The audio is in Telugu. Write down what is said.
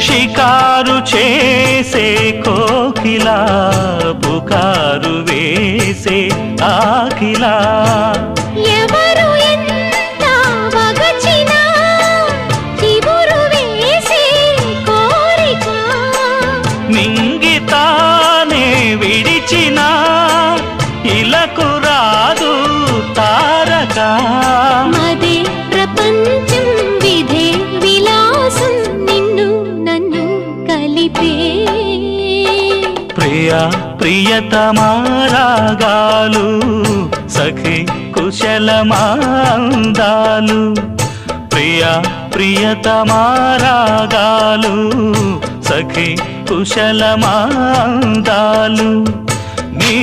షికారు చేసే కోకిలా పుకారు వేసే ఆకిలా ఎవరు ఎంత వగచినా చిగురు వేసే కోరిక మింగితానే విడిచినా ఇలకు రాదు తారక మదే ప్రపంచం విధే విలాసం నిన్ను నన్ను కలిపే ప్రియా ప్రియతమారాగాలు సఖి కుశలమాందాలు ప్రియా ప్రియతమారాగాలు సఖి కుశలమాందాలు నీ